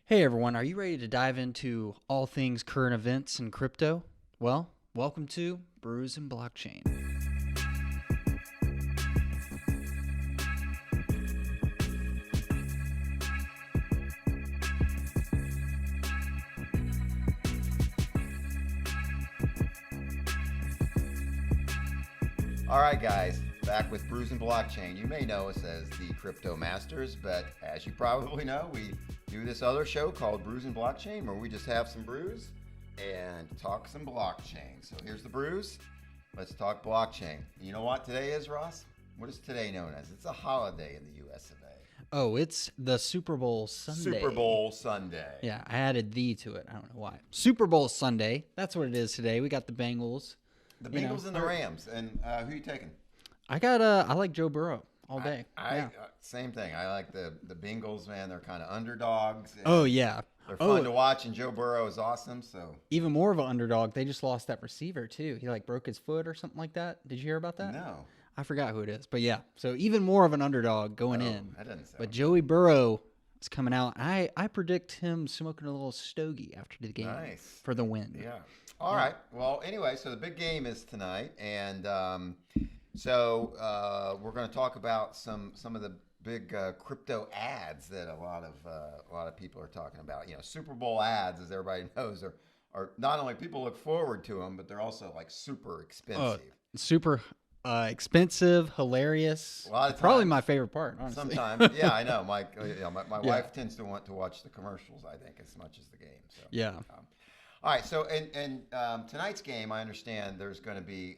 Hey everyone, are you ready to dive into all things current events and crypto? Well, welcome to Brews and Blockchain. All right, guys, back with Brews and Blockchain. You may know us as the Crypto Masters, but as you probably know, we do this other show called Brews and Blockchain where we just have some brews and talk some blockchain. So here's the brews. Let's talk blockchain. You know what today is, Ross? What is today known as? It's a holiday in the US of A. Oh, it's the Super Bowl Sunday. Super Bowl Sunday. Yeah, I added "the" to it. I don't know why. Super Bowl Sunday. That's what it is today. We got the Bengals. The Bengals and the Rams. And who are you taking? I like Joe Burrow all day. Same thing. I like the Bengals, man. They're kind of underdogs. Oh, yeah. They're fun to watch, and Joe Burrow is awesome. So even more of an underdog. They just lost that receiver, too. He, broke his foot or something like that. Did you hear about that? No. I forgot who it is. But, yeah. So even more of an underdog going in. That doesn't sound But Joey Burrow is coming out. I predict him smoking a little stogie after the game for the win. Yeah. All right. Well, anyway, so the big game is tonight, and so we're going to talk about some of the big crypto ads that a lot of people are talking about. You know, Super Bowl ads, as everybody knows, are not only people look forward to them, but they're also super expensive. Super expensive, hilarious. A lot of times, probably my favorite part, honestly. Sometimes, yeah, I know. My wife tends to want to watch the commercials, I think, as much as the game. So yeah. All right, so and tonight's game, I understand there's going to be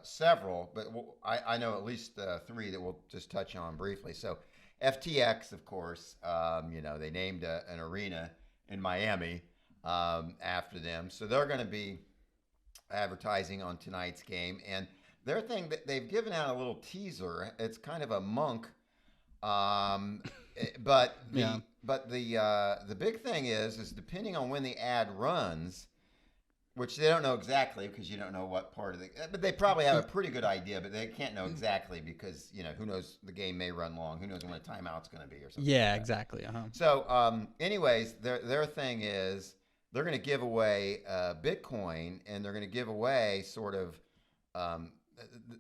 several, but I know at least three that we'll just touch on briefly. So FTX, of course, they named an arena in Miami after them. So they're going to be advertising on tonight's game. And their thing, that they've given out a little teaser. It's kind of a monk, but the big thing is depending on when the ad runs, which they don't know exactly because you don't know what part of but they probably have a pretty good idea, but they can't know exactly because who knows, the game may run long, who knows when a timeout's going to be or something. Yeah, like that. exactly. So, anyways, their thing is they're going to give away Bitcoin, and they're going to give away sort of.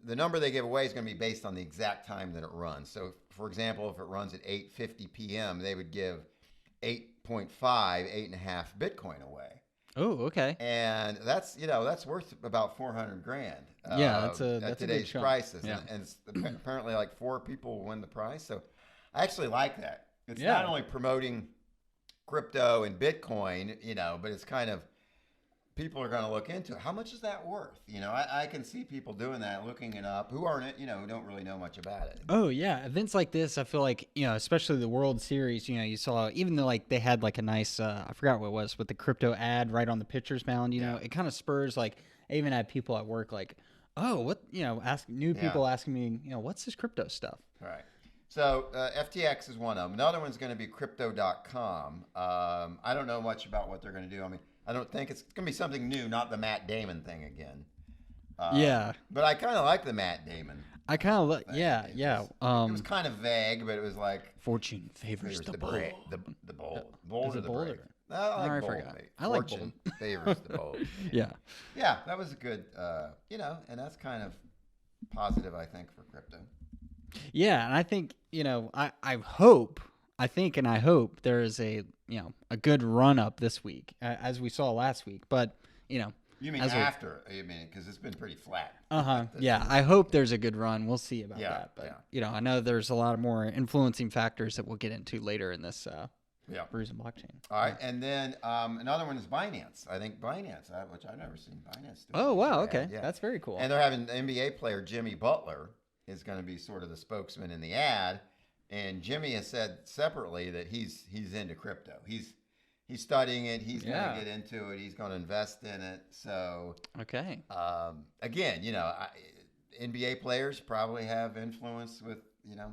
The number they give away is going to be based on the exact time that it runs. So, for example, if it runs at 8:50 p.m., they would give 8.5 Bitcoin away. Oh, okay. And that's worth about $400,000. Yeah, that's at today's prices. Yeah. And it's apparently like 4 people win the prize. So, I actually like that. It's not only promoting crypto and Bitcoin, but it's kind of. People are going to look into it. How much is that worth? I can see people doing that, looking it up, who aren't, who don't really know much about it. Oh, yeah. Events like this, I feel like, especially the World Series, you saw, even though they had a nice, I forgot what it was, with the crypto ad right on the pitcher's mound, it kind of spurs, I even had people at work oh, what, people asking me, what's this crypto stuff? Right. So FTX is one of them. Another one's going to be crypto.com. I don't know much about what they're going to do. I mean, I don't think it's going to be something new, not the Matt Damon thing again. Yeah. But I kind of like the Matt Damon. I kind of like, yeah. It was kind of vague, but it was like... Fortune favors the bold. The bold. Bold or the brave? No, I forgot. I like bold. Fortune favors the bold. Yeah. Yeah, that was a good, and that's kind of positive, I think, for crypto. Yeah, and I think, I hope there is a good run up this week, as we saw last week. But, You mean after? Because it's been pretty flat. Yeah, I hope there's a good run. We'll see about that. But, I know there's a lot of more influencing factors that we'll get into later in this Brews and Blockchain. All right, and then another one is Binance. I think Binance, which I've never seen Binance do. Oh, wow, okay. Yeah. That's very cool. And they're having the NBA player Jimmy Butler is going to be sort of the spokesman in the ad. And Jimmy has said separately that he's into crypto. He's studying it. He's going to get into it. He's going to invest in it. So okay. Again, NBA players probably have influence with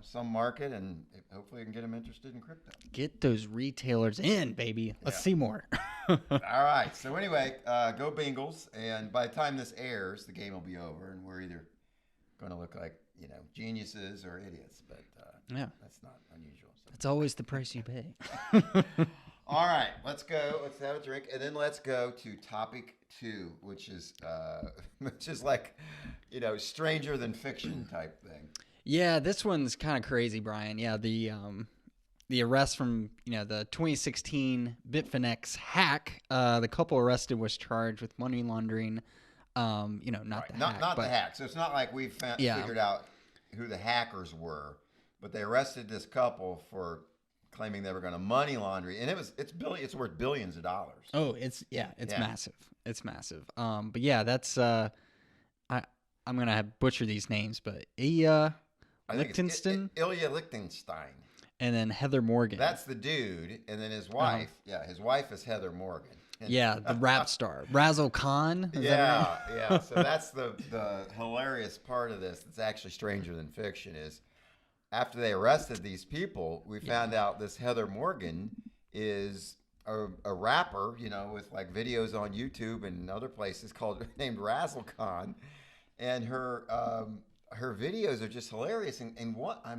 some market, and hopefully you can get them interested in crypto. Get those retailers in, baby. Let's see more. All right. So anyway, go Bengals. And by the time this airs, the game will be over, and we're either going to look like geniuses or idiots, but that's not unusual. So. It's always the price you pay. All right, let's go. Let's have a drink, and then let's go to topic 2, which is like, stranger than fiction type thing. Yeah, this one's kind of crazy, Brian. Yeah, the arrest from the 2016 Bitfinex hack. The couple arrested was charged with money laundering. Not the hack, not but the hack. So it's not like we figured out who the hackers were, but they arrested this couple for claiming they were going to money laundry, and it's worth billions of dollars. Oh, it's massive. It's massive. But yeah, that's I'm gonna butcher these names, but Ilya Lichtenstein, Ilya Lichtenstein, and then Heather Morgan. That's the dude, and then his wife. His wife is Heather Morgan. Yeah, the rap star Razzlekan. Yeah. So that's the hilarious part of this. That's actually stranger than fiction. Is after they arrested these people, we found out this Heather Morgan is a rapper, with like videos on YouTube and other places named Razzlekan, and her videos are just hilarious. And what I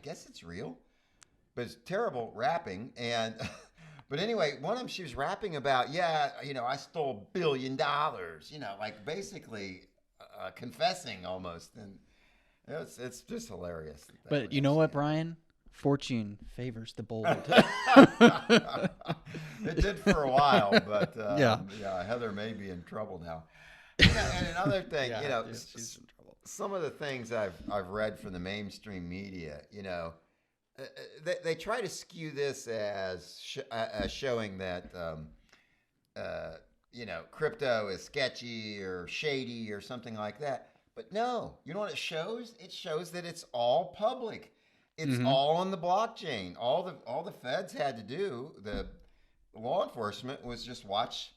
guess it's real, but it's terrible rapping. And but anyway, one of them she was rapping about, I stole $1 billion, like basically confessing almost, and it's just hilarious. But you know what, Brian? Fortune favors the bold. It did for a while, but Heather may be in trouble now. And another thing, she's in trouble. Some of the things I've read from the mainstream media, they try to skew this as showing that crypto is sketchy or shady or something like that. But no, you know what it shows? It shows that it's all public. It's all on the blockchain. All the feds had to do, the law enforcement, was just watch.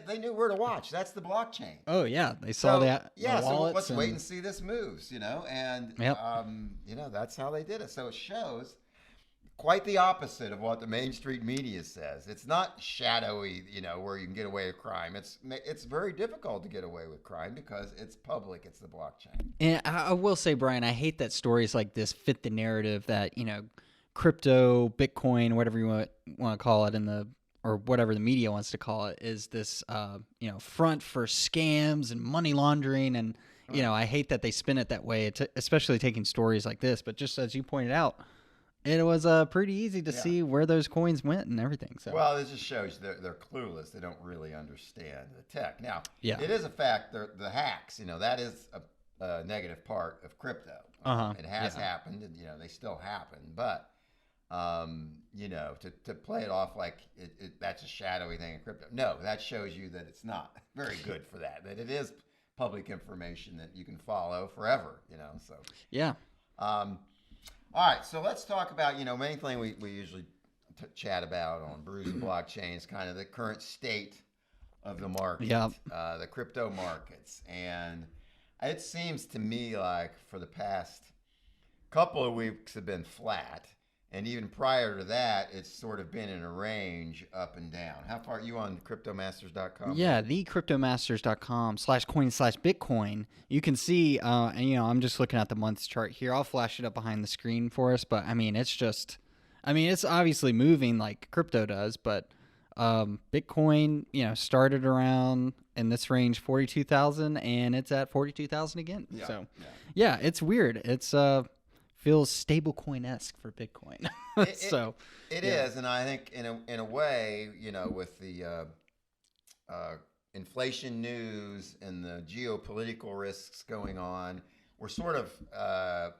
They knew where to watch. That's the blockchain. Oh yeah, they saw that. Yeah, so let's wait and see this moves. And that's how they did it. So it shows quite the opposite of what the mainstream media says. It's not shadowy, where you can get away with crime. It's very difficult to get away with crime because it's public. It's the blockchain. And I will say, Brian, I hate that stories like this fit the narrative that crypto, Bitcoin, whatever you want to call it, or whatever the media wants to call it, is this front for scams and money laundering. And I hate that they spin it that way, especially taking stories like this. But just as you pointed out, it was pretty easy to see where those coins went and everything. So it just shows they're clueless. They don't really understand the tech. Now, it is a fact. The hacks, that is a negative part of crypto. It has happened, and they still happen. But to play it off like that's a shadowy thing in crypto. No, that shows you that it's not very good for that. That it is public information that you can follow forever. So yeah. All right, so let's talk about, main thing we usually chat about on Brews and Blockchain is kind of the current state of the market, the crypto markets. And it seems to me like for the past couple of weeks have been flat. And even prior to that, it's sort of been in a range up and down. How far are you on cryptomasters.com? Yeah, thecryptomasters.com/coin/Bitcoin. You can see, and I'm just looking at the month's chart here. I'll flash it up behind the screen for us. But it's obviously moving like crypto does. But Bitcoin, started around in this range 42,000, and it's at 42,000 again. Yeah, so it's weird. It's feels stablecoin-esque for Bitcoin. It is, and I think in a way, with the inflation news and the geopolitical risks going on, we're sort of I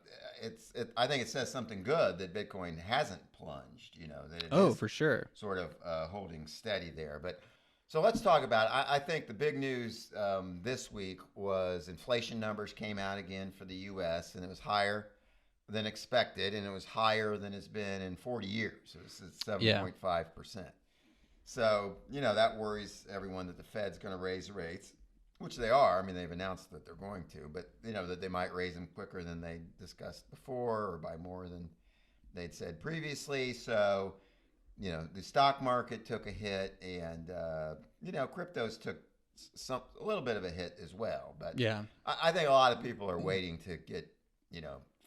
think it says something good that Bitcoin hasn't plunged. That it is for sure, sort of holding steady there. But so let's talk about it. I think the big news this week was inflation numbers came out again for the U.S. and it was higher than expected, and it was higher than it's been in 40 years. It was 7.5%. So, that worries everyone that the Fed's going to raise rates, which they are. I mean, they've announced that they're going to, but, that they might raise them quicker than they discussed before or by more than they'd said previously. So, the stock market took a hit, and, cryptos took a little bit of a hit as well. But I think a lot of people are waiting to get,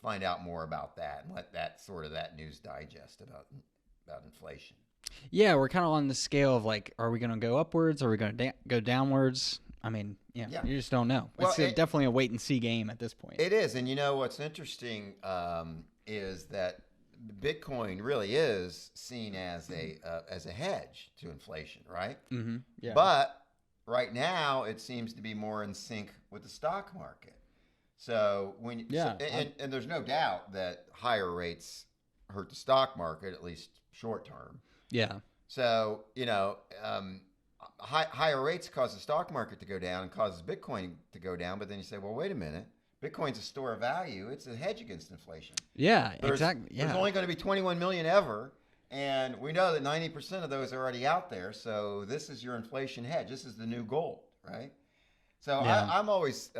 find out more about that and let that news digest about inflation. Yeah, we're kind of on the scale of like, are we going to go upwards? Are we going to go downwards? I mean, yeah, Yeah. you just don't know. Well, It's definitely a wait and see game at this point. it is, and you know what's interesting is that Bitcoin really is seen as a hedge to inflation, right? Mm-hmm. Yeah. But right now, it seems to be more in sync with the stock market. So and there's no doubt that higher rates hurt the stock market, at least short term. Yeah. So higher rates cause the stock market to go down and causes Bitcoin to go down. But then you say, well, wait a minute. Bitcoin's a store of value. It's a hedge against inflation. Yeah, exactly. Yeah. There's only going to be 21 million ever. And we know that 90% of those are already out there. So this is your inflation hedge. This is the new gold, right? So I'm always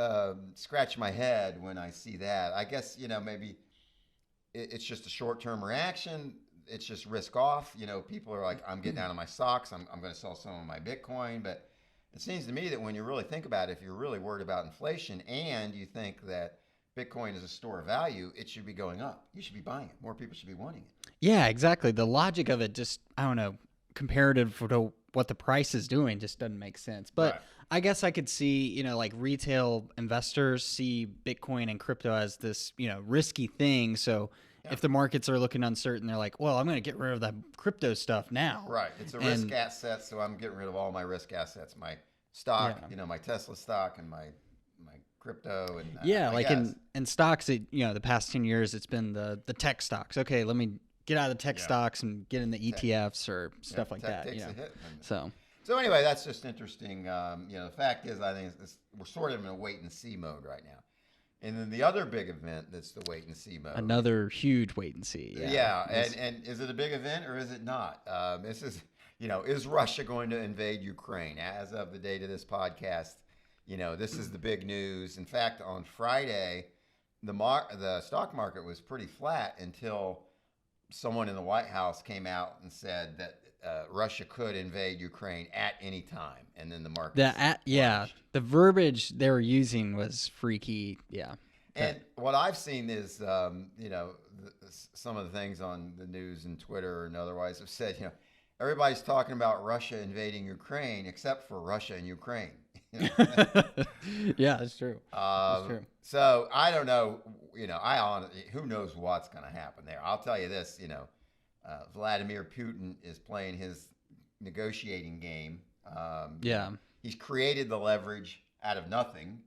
scratching my head when I see that. I guess, maybe it's just a short-term reaction. It's just risk off. People are like, I'm getting out of my stocks. I'm going to sell some of my Bitcoin. But it seems to me that when you really think about it, if you're really worried about inflation and you think that Bitcoin is a store of value, it should be going up. You should be buying it. More people should be wanting it. Yeah, exactly. The logic of it just, I don't know, comparative to what the price is doing just doesn't make sense. But Right. I guess I could see, like retail investors see Bitcoin and crypto as this, risky thing. So if the markets are looking uncertain, they're like, well, I'm going to get rid of that crypto stuff now. Right. It's a risk asset, so I'm getting rid of all my risk assets. My stock, my Tesla stock and my crypto. And in stocks, the past 10 years, it's been the tech stocks. Okay, let me get out of the tech stocks and get in the ETFs or stuff like that. Takes a hit. So anyway, that's just interesting. The fact is, I think we're sort of in a wait and see mode right now. And then the other big event that's the wait and see mode. Another huge wait and see. And is it a big event or is it not? This is, is Russia going to invade Ukraine? As of the date of this podcast, this is the big news. In fact, on Friday, the stock market was pretty flat until someone in the White House came out and said that Russia could invade Ukraine at any time, and then the market. The verbiage they were using was freaky. Yeah. And what I've seen is, some of the things on the news and Twitter and otherwise have said, everybody's talking about Russia invading Ukraine except for Russia and Ukraine. Yeah, that's true. That's true. So I don't know. Who knows what's going to happen there? I'll tell you this. Vladimir Putin is playing his negotiating game. He's created the leverage out of nothing.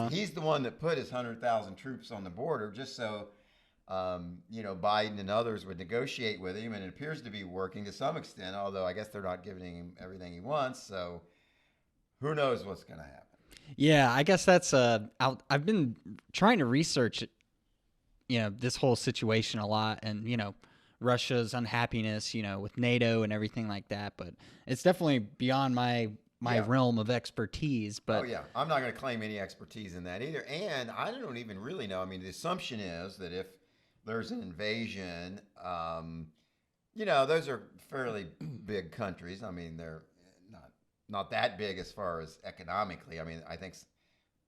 He's the one that put his 100,000 troops on the border just so, Biden and others would negotiate with him, and it appears to be working to some extent. Although I guess they're not giving him everything he wants. So who knows what's going to happen? Yeah, I guess that's I've been trying to research, this whole situation a lot, and Russia's unhappiness, with NATO and everything like that. But it's definitely beyond my realm of expertise. But I'm not going to claim any expertise in that either. And I don't even really know. I mean, the assumption is that if there's an invasion, those are fairly big countries. I mean, they're not that big as far as economically. I mean, I think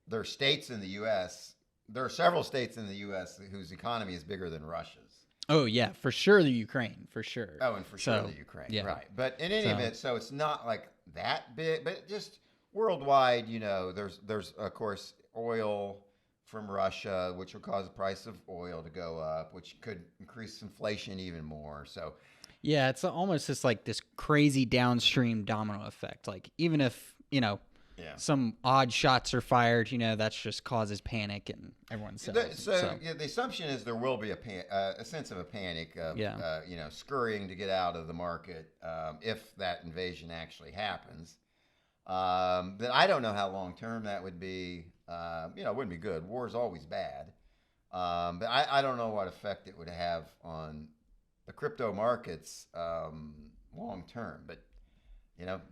there are states in the U.S. There are several states in the U.S. whose economy is bigger than Russia's. Oh, yeah, for sure the Ukraine, for sure. Oh, and for sure the Ukraine, right. But in any event, so it's not like that big, but just worldwide, there's of course oil from Russia, which will cause the price of oil to go up, which could increase inflation even more. So yeah, it's almost just like this crazy downstream domino effect. Like even if, some odd shots are fired, that just causes panic and everyone sells. The assumption is there will be a sense of a panic of, scurrying to get out of the market if that invasion actually happens. But I don't know how long term that would be. It wouldn't be good. War is always bad. But I don't know what effect it would have on the crypto markets long term. But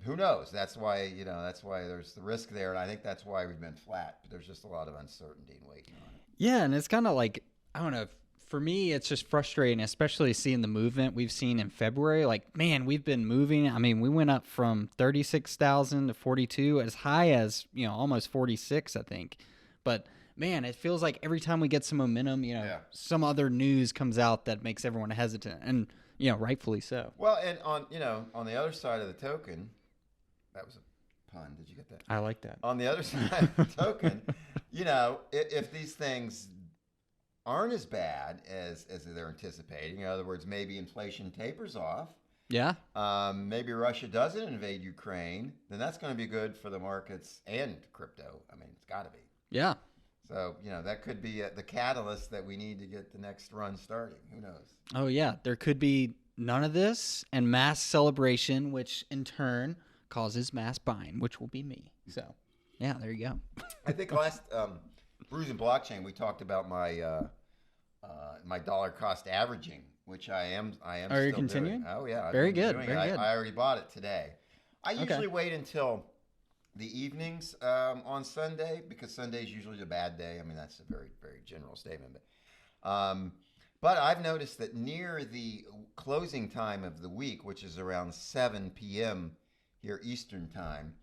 who knows? That's why there's the risk there, and I think that's why we've been flat. But there's just a lot of uncertainty and waiting on it. Yeah, and it's kind of like, I don't know. For me, it's just frustrating, especially seeing the movement we've seen in February. Like, man, we've been moving. I mean, we went up from 36,000 to 42, as high as almost 46, I think. But man, it feels like every time we get some momentum, some other news comes out that makes everyone hesitant. And rightfully so. Well, and on the other side of the token, that was a pun. Did you get that? I like that. On the other side of the token, if these things aren't as bad as they're anticipating, in other words, maybe inflation tapers off. Yeah. Maybe Russia doesn't invade Ukraine, then that's going to be good for the markets and crypto. I mean, it's got to be. Yeah. So, that could be the catalyst that we need to get the next run starting. Who knows? Oh, yeah. There could be none of this and mass celebration, which in turn causes mass buying, which will be me. So, yeah, there you go. I think last Brews and Blockchain, we talked about my my dollar cost averaging, which I am. Are still you continuing? Doing. Oh yeah, Very good. Very good. I already bought it today. I usually wait until the evenings on Sunday, because Sunday is usually a bad day. I mean, that's a very, very general statement. But I've noticed that near the closing time of the week, which is around 7 p.m. here Eastern time,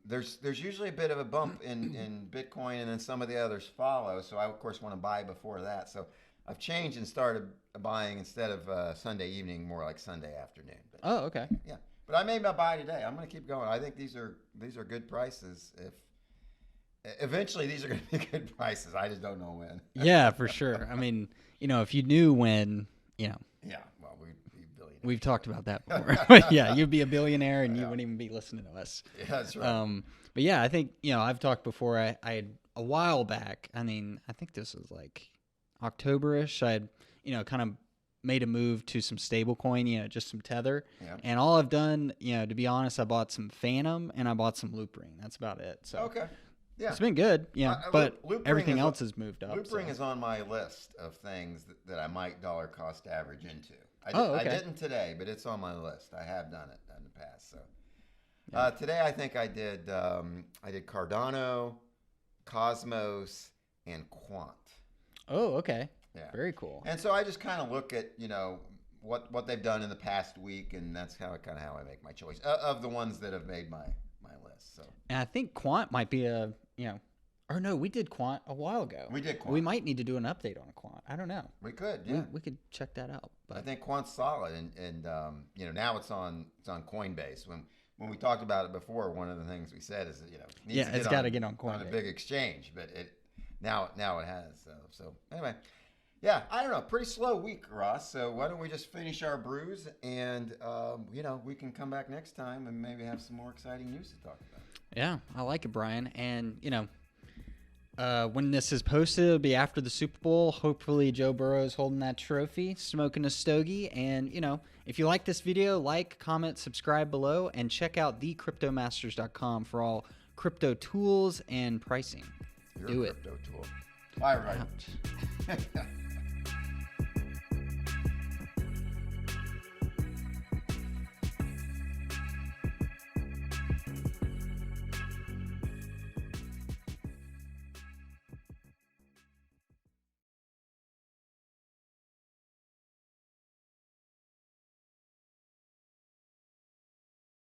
there's usually a bit of a bump in Bitcoin, and then some of the others follow. So I, of course, want to buy before that. So I've changed and started buying instead of Sunday evening, more like Sunday afternoon. But, Oh, okay. yeah. But I made my buy today. I'm going to keep going. I think these are good prices. If eventually these are going to be good prices, I just don't know when. Yeah, for sure. I mean, if you knew when, Yeah. Well, we'd be billionaires. we've talked about that before. Yeah, you'd be a billionaire and you wouldn't even be listening to us. Yeah, that's right. But yeah, I think I've talked before. I had a while back. I mean, I think this was like October-ish. I had kind of made a move to some stable coin, just some Tether. Yeah. And all I've done, to be honest, I bought some Phantom and I bought some Loop Ring. That's about it. So Okay. Yeah. it's been good, but Loop Ring everything else has moved up. Loop Ring so. is on my list of things that I might dollar cost average into. Okay. I didn't today, but it's on my list. I have done it in the past. So today I think I did Cardano, Cosmos, and Quant. Oh, okay. Yeah. Very cool. And so I just kind of look at, what they've done in the past week, and that's how I make my choice of the ones that have made my list. So. And I think Quant might be or no, we did Quant a while ago. We did Quant. We might need to do an update on a Quant. I don't know. We could, yeah. We could check that out. But I think Quant's solid, and now it's on Coinbase. When we talked about it before, one of the things we said is that it's got to get on Coinbase, on a big exchange, but now it has. So anyway. Yeah, I don't know. Pretty slow week, Ross. So why don't we just finish our brews, and we can come back next time and maybe have some more exciting news to talk about. Yeah, I like it, Brian. And when this is posted, it'll be after the Super Bowl. Hopefully, Joe Burrow's holding that trophy, smoking a stogie. And if you like this video, like, comment, subscribe below, and check out thecryptomasters.com for all crypto tools and pricing. You're Do a it. crypto tool. Bye, everybody.